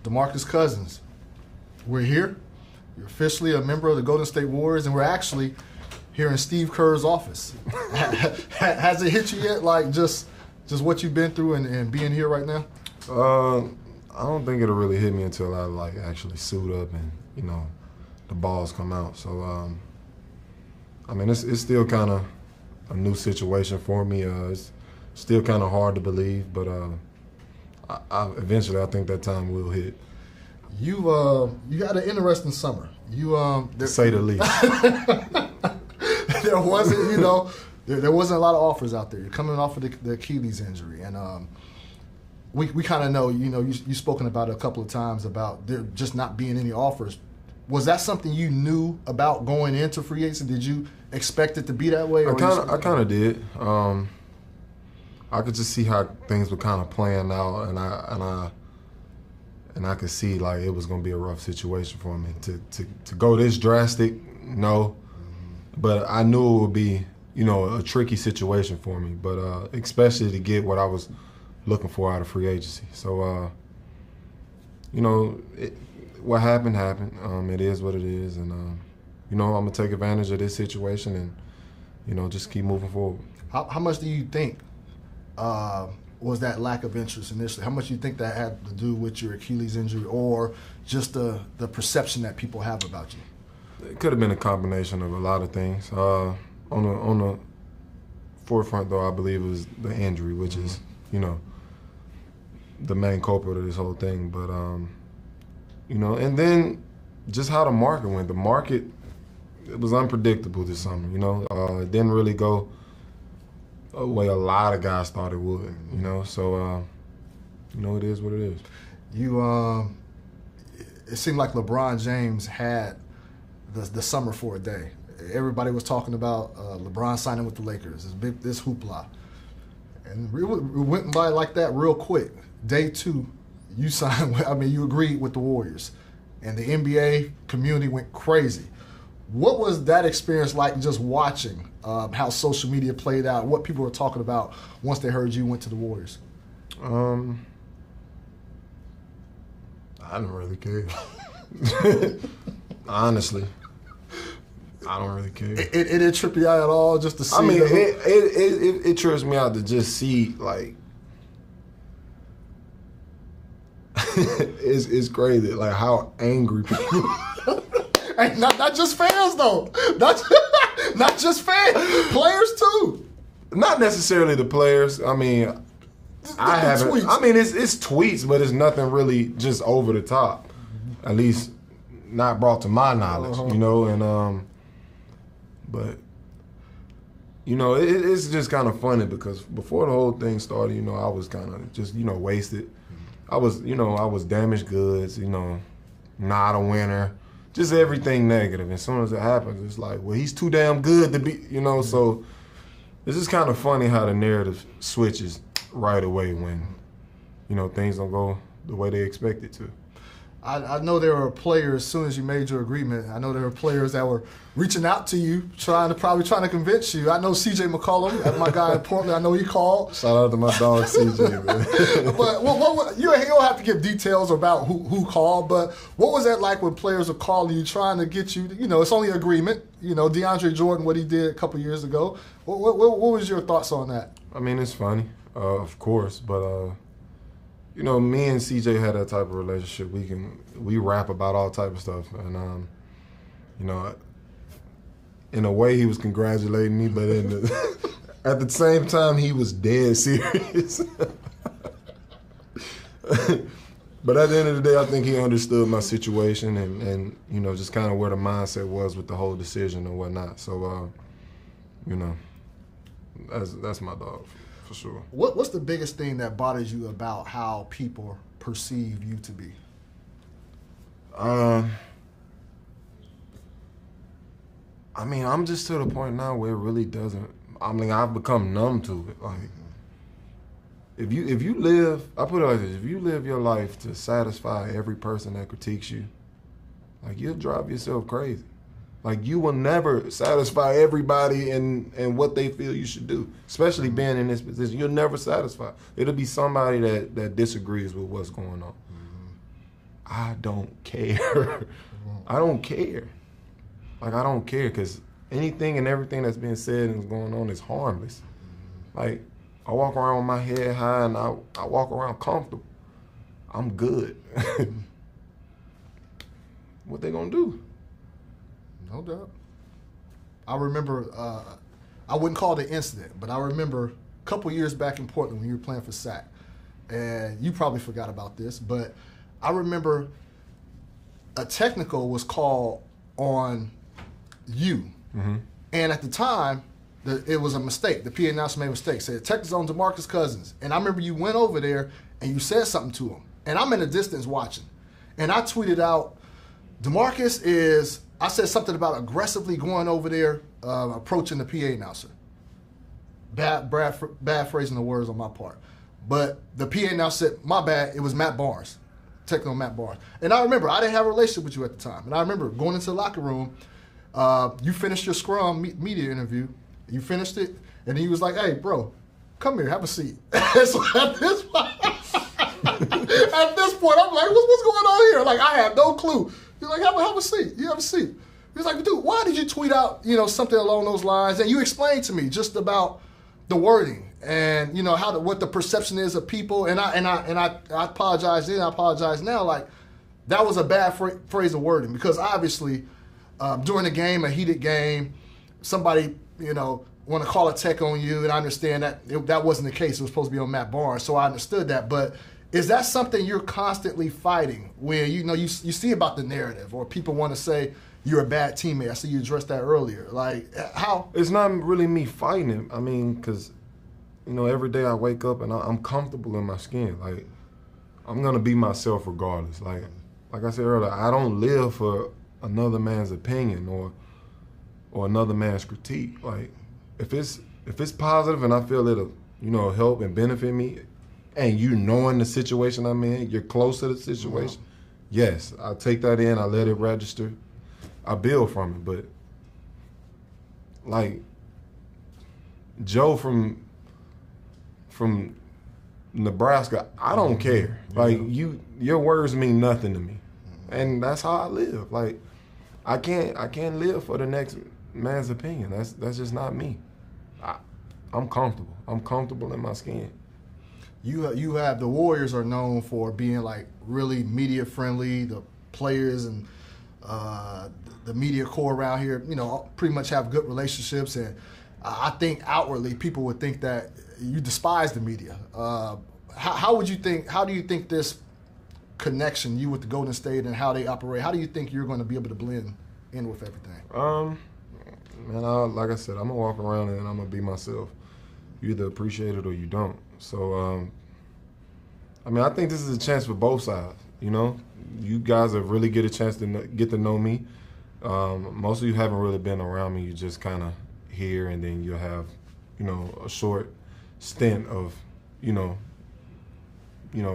DeMarcus Cousins, we're here. You're officially a member of the Golden State Warriors, and we're actually here in Steve Kerr's office. Has it hit you yet, like just what you've been through and being here right now? I don't think it'll really hit me until I like actually suit up and the balls come out. So I mean it's still kind of a new situation for me. It's still kind of hard to believe, but eventually I think that time will hit. You had an interesting summer. To say the least. There wasn't, there wasn't a lot of offers out there. You're coming off of the Achilles injury, and we kind of know, you've spoken about it a couple of times about there just not being any offers. Was that something you knew about going into free agency? Did you expect it to be that way? I kind of did. I could just see how things were kind of playing out, and I could see like it was going to be a rough situation for me to go this drastic. No, but I knew it would be a tricky situation for me. But especially to get what I was looking for out of free agency. So what happened happened. It is what it is, and I'm gonna take advantage of this situation and just keep moving forward. How much do you think was that lack of interest initially? How much do you think that had to do with your Achilles injury, or just the perception that people have about you? It could have been a combination of a lot of things. On the forefront, though, I believe it was the injury, which is the main culprit of this whole thing. But and then just how the market went. The market, it was unpredictable this summer. It didn't really go the way a lot of guys thought it would. So it is what it is. It seemed like LeBron James had the summer for a day. Everybody was talking about LeBron signing with the Lakers. This hoopla, and it went by like that real quick. Day 2, you signed. You agreed with the Warriors, and the NBA community went crazy. What was that experience like, just watching how social media played out, what people were talking about once they heard you went to the Warriors? I didn't really care. Honestly, I don't really care. It didn't trip you out at all just to see? It trips me out to just see, like, it's crazy, like, how angry people Hey, not just fans, though. Not just fans. Players, too. Not necessarily the players. I haven't. Tweets. It's tweets, but it's nothing really just over the top. At least not brought to my knowledge, but it's just kind of funny because before the whole thing started, I was kind of just wasted. I was damaged goods, not a winner. Just everything negative. As soon as it happens, it's like, well, he's too damn good to be, So it's just kind of funny how the narrative switches right away when, things don't go the way they expect it to. I know there were players, as soon as you made your agreement, I know there were players that were reaching out to you, probably trying to convince you. I know C.J. McCollum, my guy in Portland, I know he called. Shout out to my dog C.J., man. But you don't have to give details about who called, but what was that like when players were calling you, trying to get you, it's only agreement, DeAndre Jordan, what he did a couple years ago. What was your thoughts on that? It's funny, of course, but me and CJ had that type of relationship. We rap about all type of stuff, and in a way he was congratulating me, but at the same time he was dead serious. But at the end of the day, I think he understood my situation and just kind of where the mindset was with the whole decision and whatnot. So that's my dog. For sure. What's the biggest thing that bothers you about how people perceive you to be? I'm just to the point now where it really doesn't. I've become numb to it. Like, if you live, I put it like this: if you live your life to satisfy every person that critiques you, like, you'll drive yourself crazy. Like, you will never satisfy everybody and what they feel you should do, especially being in this position. You'll never satisfy. It'll be somebody that disagrees with what's going on. I don't care. I don't care. Like, I don't care because anything and everything that's being said and is going on is harmless. Like, I walk around with my head high and I walk around comfortable. I'm good. What they gonna do? No doubt. I remember, I wouldn't call it an incident, but I remember a couple years back in Portland when you were playing for SAC, and you probably forgot about this, but I remember a technical was called on you. Mm-hmm. And at the time, it was a mistake. The PA announcer made a mistake. Said, technical's on DeMarcus Cousins. And I remember you went over there and you said something to him. And I'm in the distance watching. And I tweeted out, DeMarcus is, I said something about aggressively going over there, approaching the PA announcer. Bad phrasing the words on my part. But the PA announcer said, my bad, it was Matt Barnes. Technical Matt Barnes. And I remember, I didn't have a relationship with you at the time. And I remember going into the locker room, you finished your scrum media interview. You finished it, and he was like, hey, bro, come here, have a seat. So at this point, I'm like, what's going on here? Like, I had no clue. He's like, have a seat. You have a seat. He was like, dude, why did you tweet out, something along those lines? And you explained to me just about the wording and, what the perception is of people. And I apologize then, I apologize now. Like, that was a bad phrase of wording because obviously during a game, a heated game, somebody, want to call a tech on you, and I understand that that wasn't the case. It was supposed to be on Matt Barnes, so I understood that. But is that something you're constantly fighting where, you see about the narrative or people want to say you're a bad teammate? I see you addressed that earlier. Like, how? It's not really me fighting it. I mean, because, every day I wake up and I'm comfortable in my skin. Like, I'm going to be myself regardless. Like I said earlier, I don't live for another man's opinion or another man's critique. Like, if it's positive and I feel it'll help and benefit me, and knowing the situation I'm in, you're close to the situation, yes, I take that in, I let it register, I build from it. But like Joe from Nebraska, I don't care. Like, your words mean nothing to me, and that's how I live. Like, I can't live for the next man's opinion. That's just not me. I'm comfortable. I'm comfortable in my skin. You have the Warriors are known for being like really media friendly. The players and the media core around here, pretty much have good relationships. And I think outwardly people would think that you despise the media. How do you think this connection, you with the Golden State and how they operate, how do you think you're going to be able to blend in with everything? Man, like I said, I'm going to walk around and I'm going to be myself. You either appreciate it or you don't. So, I think this is a chance for both sides, You guys have really get a chance to get to know me. Most of you haven't really been around me. You just kind of here, and then you'll have, a short stint of,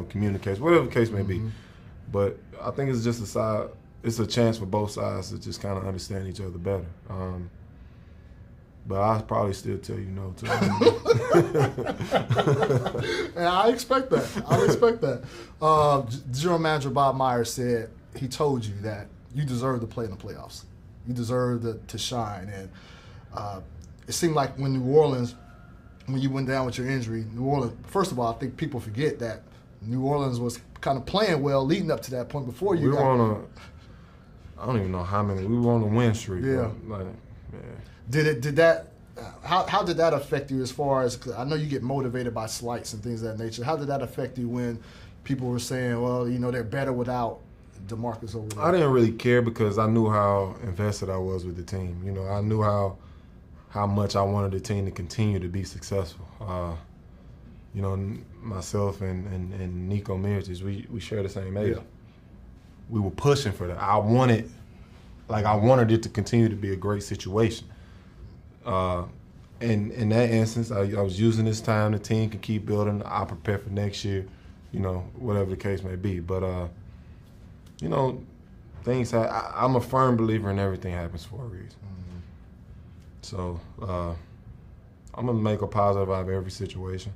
communication, whatever the case may be. But I think it's just it's a chance for both sides to just kind of understand each other better. But I'll probably still tell you no to And I expect that. General Manager Bob Myers said he told you that you deserve to play in the playoffs. You deserve to shine. And it seemed like when you went down with your injury, New Orleans, first of all, I think people forget that New Orleans was kind of playing well leading up to that point before you I don't even know how many. We were on a win streak. Yeah. How did that affect you as far as, 'cause I know you get motivated by slights and things of that nature. How did that affect you when people were saying, well, they're better without DeMarcus over there? I didn't really care because I knew how invested I was with the team. I knew how much I wanted the team to continue to be successful. Myself and Nico Miritich, we share the same age. Yeah. We were pushing for that. I wanted it to continue to be a great situation. And in that instance, I was using this time. The team can keep building. I'll prepare for next year, whatever the case may be. But, things I'm a firm believer in everything happens for a reason. Mm-hmm. So I'm going to make a positive out of every situation.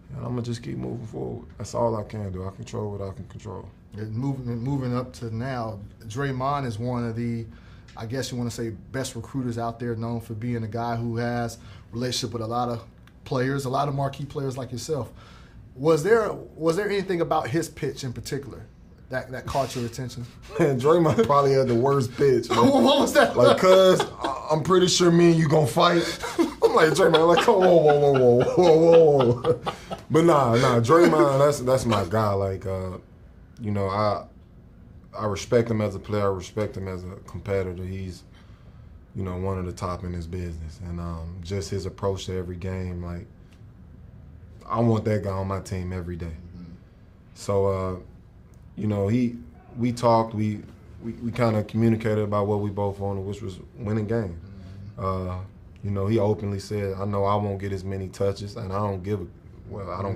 And I'm going to just keep moving forward. That's all I can do. I control what I can control. And moving up to now, Draymond is one of the, I guess you want to say, best recruiters out there, known for being a guy who has relationship with a lot of players, a lot of marquee players like yourself. Was there anything about his pitch in particular that caught your attention? Man, Draymond probably had the worst pitch. Man. What was that? Like, cuz I'm pretty sure me and you gonna fight. I'm like, Draymond, like, whoa. But nah, Draymond, that's my guy. Like, you know, I respect him as a player. I respect him as a competitor. He's, you know, one of the top in his business. And just his approach to every game, like, I want that guy on my team every day. Mm-hmm. So, you know, we talked, we kind of communicated about what we both wanted, which was winning games. Mm-hmm. You know, he openly said, I know I won't get as many touches, and I don't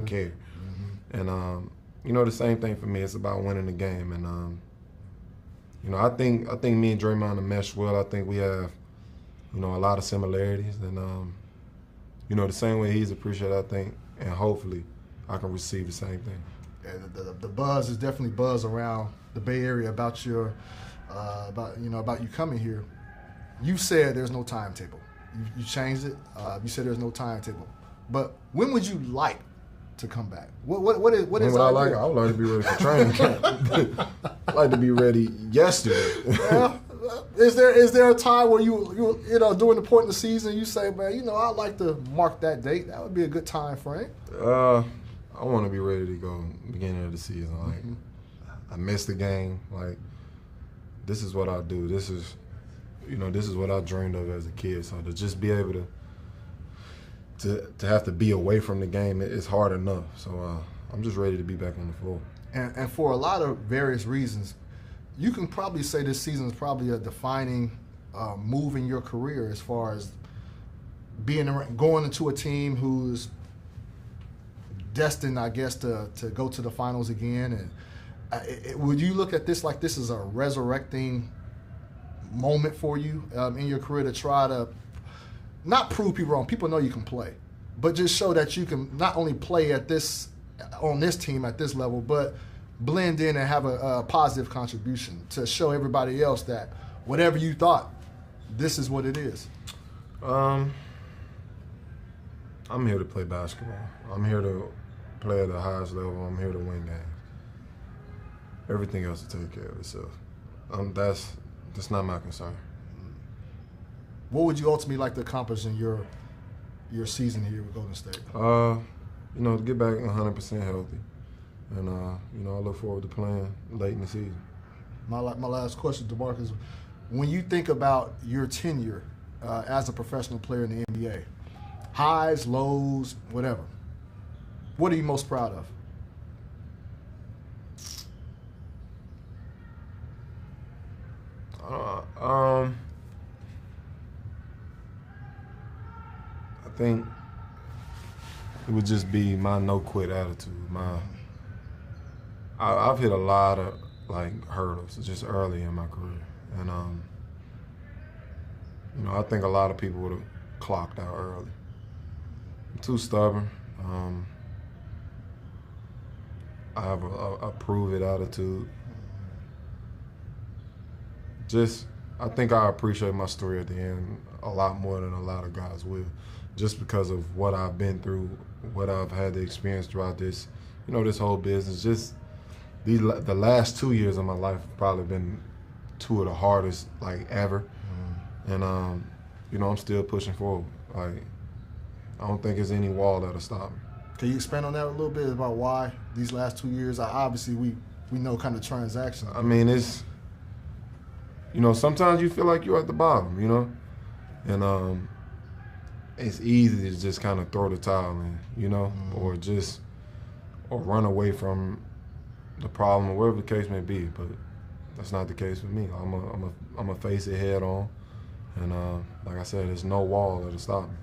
care. Mm-hmm. And, you know, the same thing for me. It's about winning the game. And, you know, I think me and Draymond have meshed well. I think we have, you know, a lot of similarities. And, you know, the same way he's appreciated, I think, and hopefully I can receive the same thing. Yeah, the buzz is definitely buzz around the Bay Area about your, about you coming here. You said there's no timetable. You changed it. You said there's no timetable. But when would you like to come back? What is? I would like to be ready for training camp. I like to be ready yesterday. Yeah. Is there a time where you know, during the point in the season you say, man, you know, I'd like to mark that date. That would be a good time frame. I want to be ready to go beginning of the season. Like, mm-hmm. I missed the game. Like, this is what I do. This is what I dreamed of as a kid. So to just be able to have to be away from the game, it's hard enough. So I'm just ready to be back on the floor. And for a lot of various reasons, you can probably say this season is probably a defining move in your career as far as going into a team who's destined, I guess, to go to the finals again. And would you look at this like this is a resurrecting moment for you in your career to try to not prove people wrong? People know you can play, but just show that you can not only play on this team at this level, but blend in and have a positive contribution to show everybody else that whatever you thought, this is what it is. I'm here to play basketball. I'm here to play at the highest level. I'm here to win games. Everything else will take care of itself. That's not my concern. What would you ultimately like to accomplish in your season here with Golden State? You know, to get back 100% healthy. And, you know, I look forward to playing late in the season. My last question, DeMarcus, when you think about your tenure as a professional player in the NBA, highs, lows, whatever, what are you most proud of? I think it would just be my no-quit attitude. I've hit a lot of hurdles just early in my career, and you know, I think a lot of people would have clocked out early. I'm too stubborn. I have a prove-it attitude. I think I appreciate my story at the end a lot more than a lot of guys will, just because of what I've been through, what I've had to experience throughout this, you know, this whole business. Just the last 2 years of my life have probably been two of the hardest, ever. Mm-hmm. And, you know, I'm still pushing forward. I don't think there's any wall that'll stop me. Can you expand on that a little bit about why these last 2 years? Obviously, we know kind of transactions. I mean, it's, you know, sometimes you feel like you're at the bottom, you know? And it's easy to just kind of throw the towel in, you know? Mm-hmm. or run away from the problem or whatever the case may be. But that's not the case with me. I'm a face it head on. And like I said, there's no wall that'll stop me.